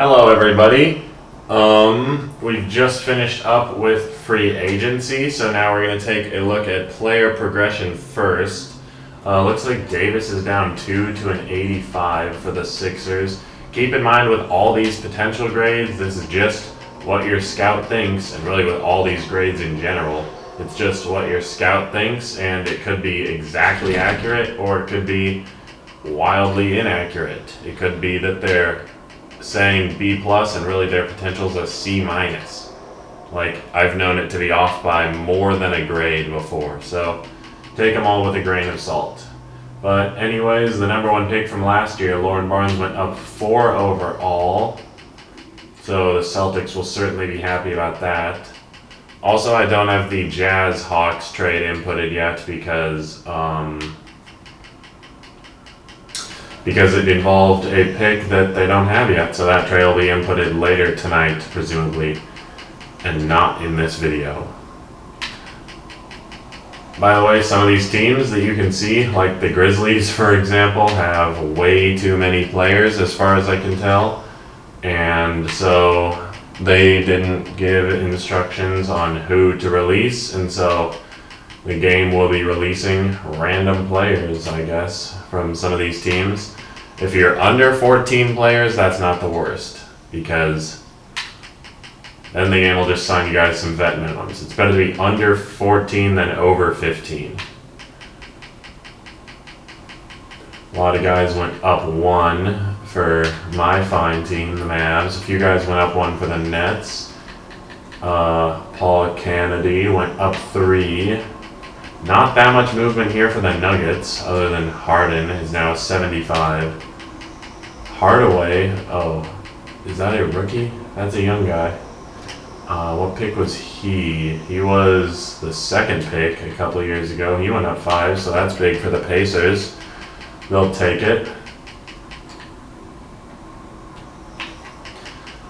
Hello, everybody. We've just finished up with free agency, so now we're going to take a look at player progression first. Looks like Davis is down 2 to an 85 for the Sixers. Keep in mind with all these potential grades, this is just what your scout thinks, and really with all these grades in general, it's just what your scout thinks, and it could be exactly accurate or it could be wildly inaccurate. It could be that they're saying B plus and really their potential is a C minus. Like, I've known it to be off by more than a grade before, so take them all with a grain of salt. But anyways, the number one pick from last year, Lauren Barnes, went up 4 overall, so the Celtics will certainly be happy about that. Also, I don't have the Jazz Hawks trade inputted yet because it involved a pick that they don't have yet, so that trade will be inputted later tonight, presumably, and not in this video. By the way, some of these teams that you can see, like the Grizzlies, for example, have way too many players as far as I can tell, and so they didn't give instructions on who to release, and so the game will be releasing random players, I guess, from some of these teams. If you're under 14 players, that's not the worst, because then the game will just sign you guys some vet minimums. It's better to be under 14 than over 15. A lot of guys went up 1 for my fine team, the Mavs. A few guys went up 1 for the Nets. Paul Kennedy went up 3. Not that much movement here for the Nuggets, other than Harden is now 75. Hardaway, is that a rookie? That's a young guy. What pick was he? He was the second pick a couple of years ago. He went up 5, so that's big for the Pacers. They'll take it.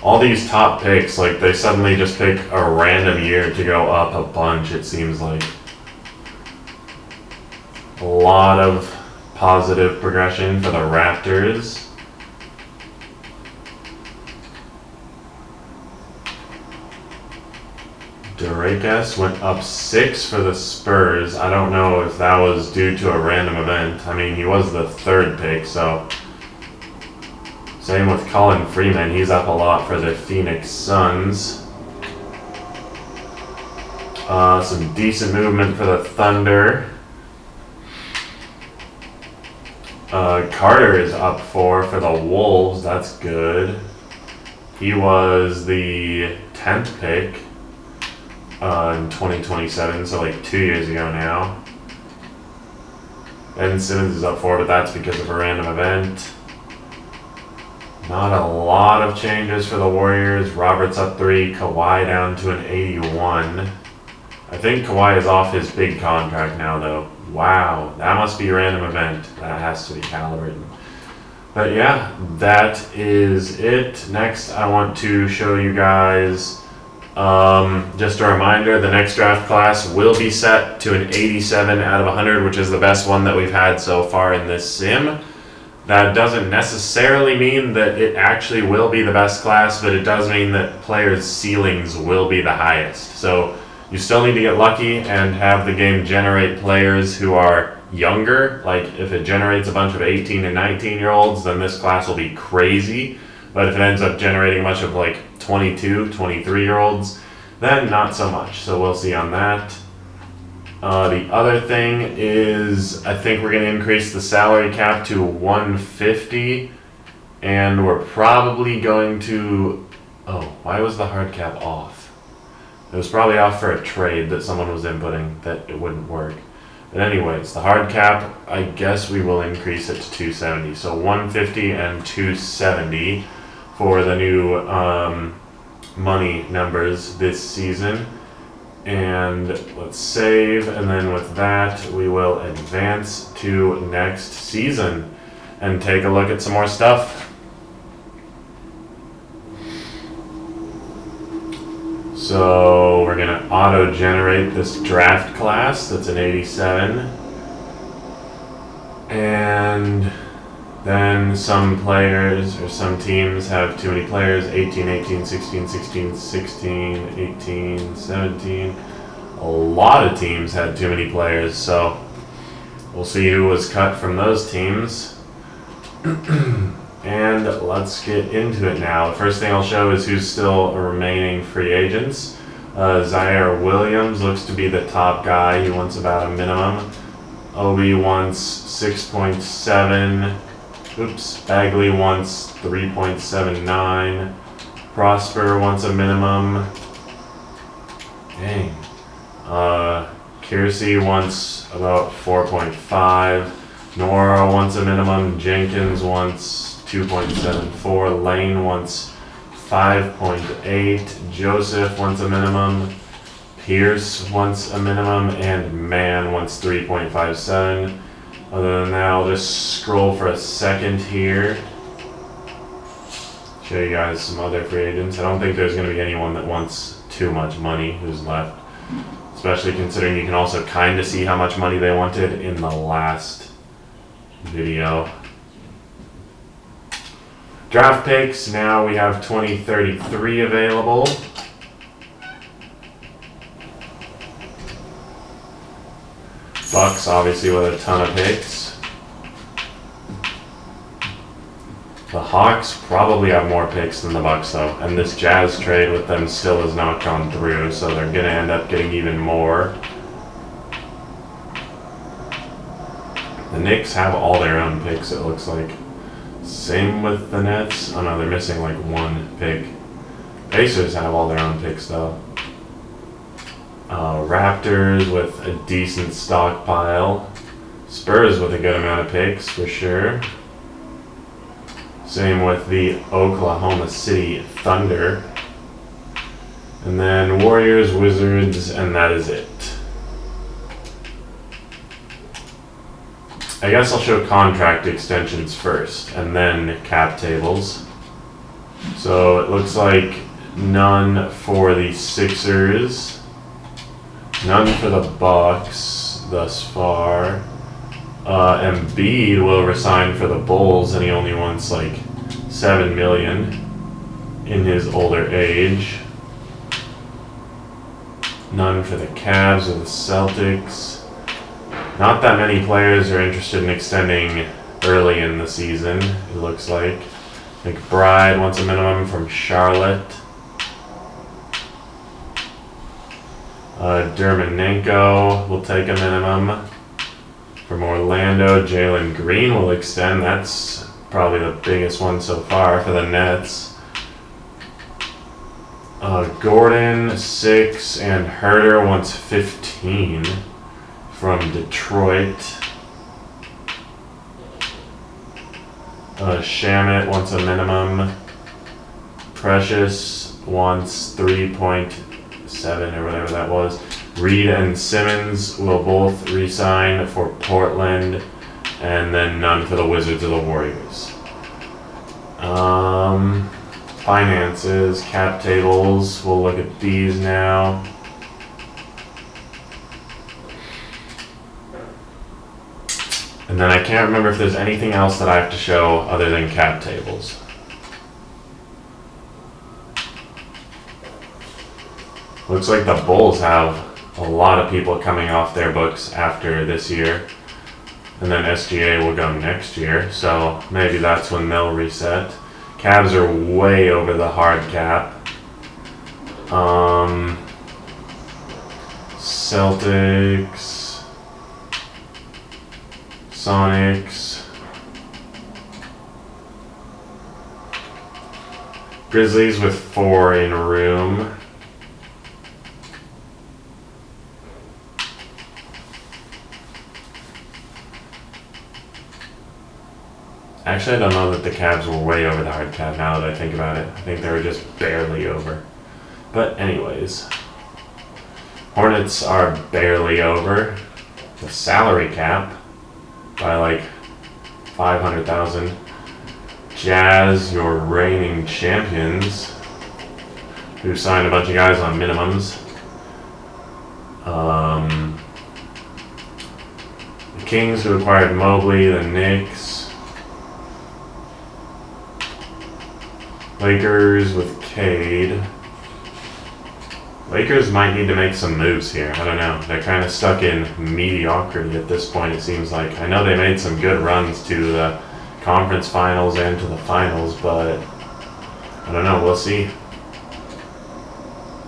All these top picks, like, they suddenly just pick a random year to go up a bunch, it seems like. A lot of positive progression for the Raptors. Durekas went up 6 for the Spurs. I don't know if that was due to a random event. I mean, he was the 3rd pick, so. Same with Colin Freeman. He's up a lot for the Phoenix Suns. Some decent movement for the Thunder. Carter is up 4 for the Wolves. That's good. He was the 10th pick in 2027, so like 2 years ago now. Ben Simmons is up 4, but that's because of a random event. Not a lot of changes for the Warriors. Roberts up 3, Kawhi down to an 81. I think Kawhi is off his big contract now, though. Wow, that must be a random event. That has to be calibrated. But yeah, that is it. Next, I want to show you guys, just a reminder, the next draft class will be set to an 87 out of 100, which is the best one that we've had so far in this sim. That doesn't necessarily mean that it actually will be the best class, but it does mean that players' ceilings will be the highest. So you still need to get lucky and have the game generate players who are younger. Like, if it generates a bunch of 18 and 19-year-olds, then this class will be crazy. But if it ends up generating a bunch of, like, 22, 23-year-olds, then not so much. So we'll see on that. The other thing is, I think we're going to increase the salary cap to 150, and we're probably going to... Oh, why was the hard cap off? It was probably off for a trade that someone was inputting that it wouldn't work. But anyways, the hard cap, I guess we will increase it to 270. So 150 and 270 for the new money numbers this season. And let's save, and then with that, we will advance to next season and take a look at some more stuff. So we're going to auto-generate this draft class that's an 87. And Then some players or some teams have too many players. 18, 18, 16, 16, 16, 18, 17. A lot of teams had too many players, so we'll see who was cut from those teams. And let's get into it now. The first thing I'll show is who's still remaining free agents. Zaire Williams looks to be the top guy. He wants about a minimum. Obi wants 6.7. Bagley wants 3.79. Prosper wants a minimum. Dang. Kiersey wants about 4.5. Nora wants a minimum. Jenkins wants 2.74. Lane wants 5.8. Joseph wants a minimum. Pierce wants a minimum. And Mann wants 3.57. Other than that, I'll just scroll for a second here. Show you guys some other free agents. I don't think there's going to be anyone that wants too much money who's left. Especially considering you can also kind of see how much money they wanted in the last video. Draft picks, now we have 2033 available. Bucks obviously with a ton of picks. The Hawks probably have more picks than the Bucks though, and this Jazz trade with them still has not gone through, so they're going to end up getting even more. The Knicks have all their own picks, it looks like. Same with the Nets. Oh no, they're missing like one pick. Pacers have all their own picks though. Raptors with a decent stockpile. Spurs with a good amount of picks for sure. Same with the Oklahoma City Thunder. And then Warriors, Wizards, and that is it. I guess I'll show contract extensions first, and then cap tables. So it looks like none for the Sixers. None for the Bucks thus far. Embiid will resign for the Bulls, and he only wants like $7 million in his older age. None for the Cavs or the Celtics. Not that many players are interested in extending early in the season, it looks like. McBride wants a minimum from Charlotte. Dermanenko will take a minimum from Orlando. Jalen Green will extend. That's probably the biggest one so far for the Nets. Gordon, 6, and Herter wants 15 from Detroit. Shamet wants a minimum. Precious wants 3.7 or whatever that was. Reed and Simmons will both re-sign for Portland, and then none for the Wizards or the Warriors. Finances, cap tables, we'll look at these now. And then I can't remember if there's anything else that I have to show other than cap tables. Looks like the Bulls have a lot of people coming off their books after this year. And then SGA will go next year, so maybe that's when they'll reset. Cavs are way over the hard cap. Celtics, Sonics, Grizzlies with 4 in room. Actually, I don't know that the Cavs were way over the hard cap now that I think about it. I think they were just barely over. But anyways, Hornets are barely over the salary cap by like 500,000. Jazz, your reigning champions, who signed a bunch of guys on minimums. The Kings, who acquired Mobley. The Knicks. Lakers with Cade. Lakers might need to make some moves here. I don't know. They're kind of stuck in mediocrity at this point, it seems like. I know they made some good runs to the conference finals and to the finals, but I don't know. We'll see.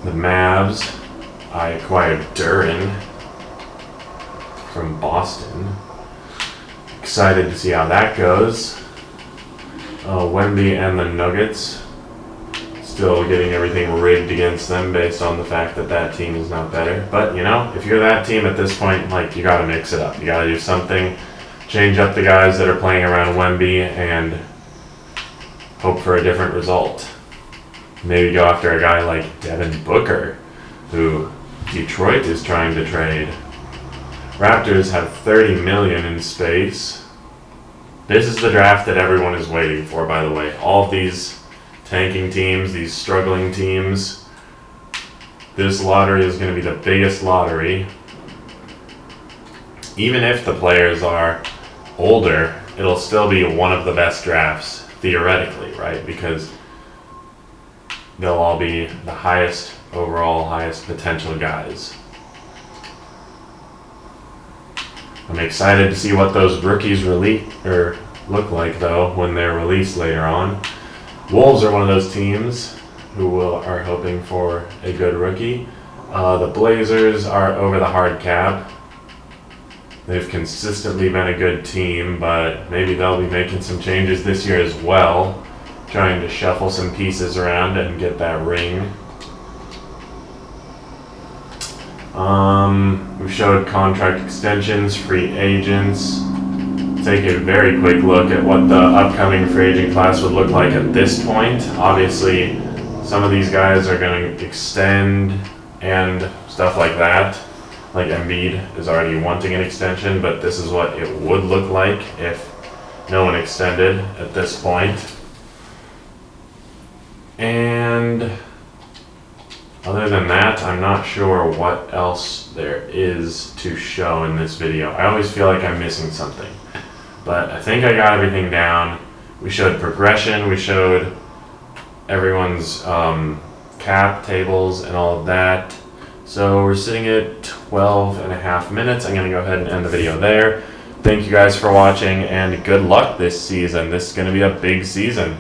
The Mavs. I acquired Duren from Boston. Excited to see how that goes. Wemby and the Nuggets. Still getting everything rigged against them based on the fact that that team is not better. But, you know, if you're that team at this point, like, you got to mix it up. You got to do something. Change up the guys that are playing around Wemby and hope for a different result. Maybe go after a guy like Devin Booker, who Detroit is trying to trade. Raptors have $30 million in space. This is the draft that everyone is waiting for, by the way. All of these tanking teams, these struggling teams. This lottery is going to be the biggest lottery. Even if the players are older, it'll still be one of the best drafts, theoretically, right? Because they'll all be the highest overall, highest potential guys. I'm excited to see what those rookies look like, though, when they're released later on. Wolves are one of those teams who are hoping for a good rookie. The Blazers are over the hard cap. They've consistently been a good team, but maybe they'll be making some changes this year as well, trying to shuffle some pieces around and get that ring. We showed contract extensions, free agents. Take a very quick look at what the upcoming free agent class would look like at this point. Obviously, some of these guys are going to extend and stuff like that. Like Embiid is already wanting an extension, but this is what it would look like if no one extended at this point. And other than that, I'm not sure what else there is to show in this video. I always feel like I'm missing something. But I think I got everything down. We showed progression, we showed everyone's cap tables and all of that. So we're sitting at 12 and a half minutes. I'm going to go ahead and end the video there. Thank you guys for watching, and good luck this season. This is going to be a big season.